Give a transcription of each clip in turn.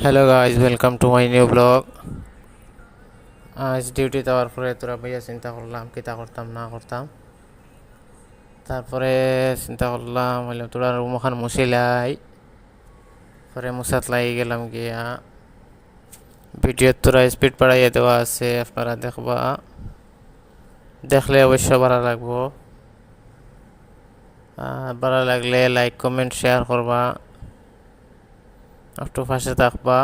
Hello guys, welcome to my new blog. আজ duty যাওয়ার পরে তোরা ভাইয়া চিন্তা করলাম কিতা করতাম না করতাম। তারপরে চিন্তা করলাম হইলাম তোরা রুমখান মুছিলাই, পরে মুসাত লাগি গেলাম গিয়া। ভিডিও তোরা স্পিড বাড়াইয়া দেওয়া আছে, আপনারা দেখবা, দেখলে অবশ্য ভালো লাগবো। ভালো লাগলে লাইক কমেন্ট শেয়ার করবা, একটু পাশে থাকবা।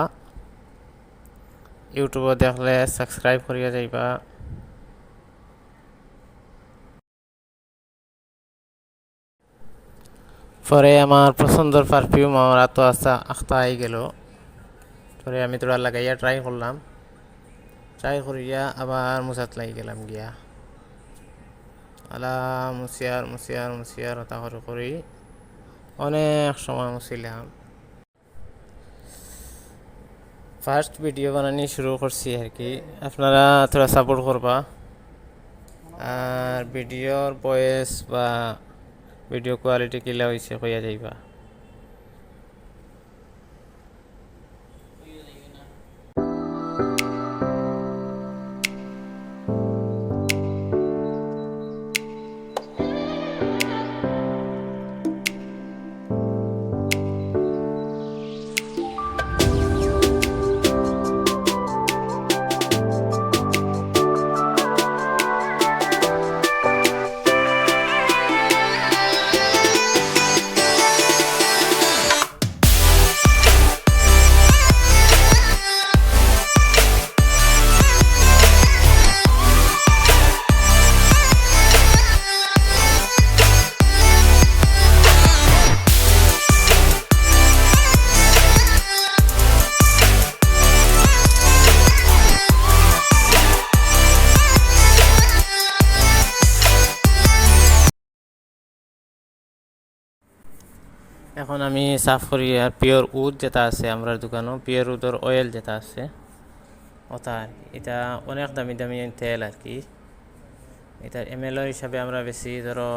ইউটিউবে দেখলে সাবস্ক্রাইব করিয়া যাইবা। পরে আমার পছন্দের পারফিউম আমার এত আখতা আই গেল। পরে আমি তোরা লাগাইয়া ট্রাই করলাম, ট্রাই করিয়া আবার মুসাত লাগি গেলাম গিয়া। আলা মুসিয়ার মুসিয়ার মুসিয়ার হতা করি অনেক সময় মুছিলাম। ফার্স্ট ভিডিও বানানি শুরু করছি আর কি, আপনারা তোরা সাপোর্ট করবা। আর ভিডিওর ভয়েস বা ভিডিও কোয়ালিটি কিলা হয়েছে কইয়া যাইবা। এখন আমি সাফ করি আর পিওর উড যেটা আছে আমরা দোকানও, পিওর উডের অয়েল যেটা আছে ওটা আর কি। এটা অনেক দামি দামি তেল আর কি। এটার এমএল হিসাবে আমরা বেশি ধরো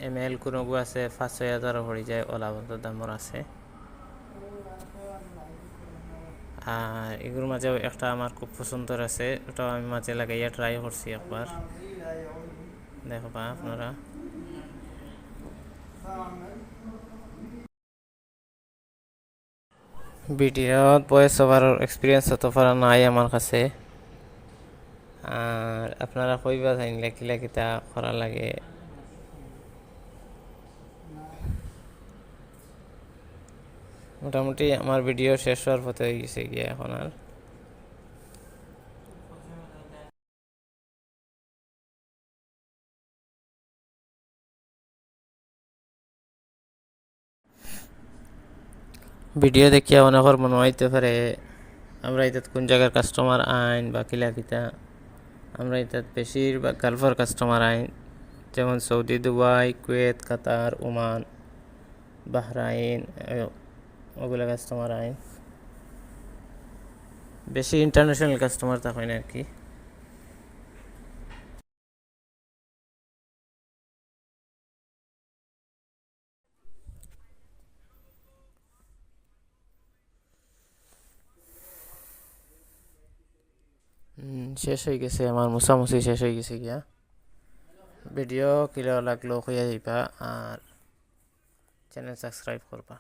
এমএল কোনো আছে 5-6 হাজারও পড়ে যায়, ওলা দামর আছে। আর এগুলোর মাঝেও একটা আমার খুব পছন্দের আছে, ওটাও আমি মাঝে লাগাইয়া ট্রাই করছি একবার, দেখবা আপনারা। ভিডিওত ভয়েস ওভারের এক্সপিরিয়েন্স অত পারা নাই আমার কাছে। আর আপনারা কইবা জানলে কিলা কিতা করা লাগে। মোটামুটি আমার ভিডিও শেষ হওয়ার পথে হয়ে গেছে গিয়া এখন। আর ভিডিও দেখিয়া অনেকের মনে হইতে পারে আমরা এটা কোন জায়গার কাস্টমার আইন বা কিলা কিতা। আমরা এটা বেশিরভাগ গালফার কাস্টমার আইন, যেমন সৌদি, দুবাই, কুয়েত, কাতার, ওমান, বাহরাইন, ওগুলো কাস্টমার আইন। বেশি ইন্টারন্যাশনাল কাস্টমার তা হয় না আর কি। শেষ হয়ে গেছে আমার মুছামুছি, শেষ হয়ে গেছে গিয়া। ভিডিও কিলা লাগলো হইয়া যাইবা আর চ্যানেল সাবস্ক্রাইব করবা।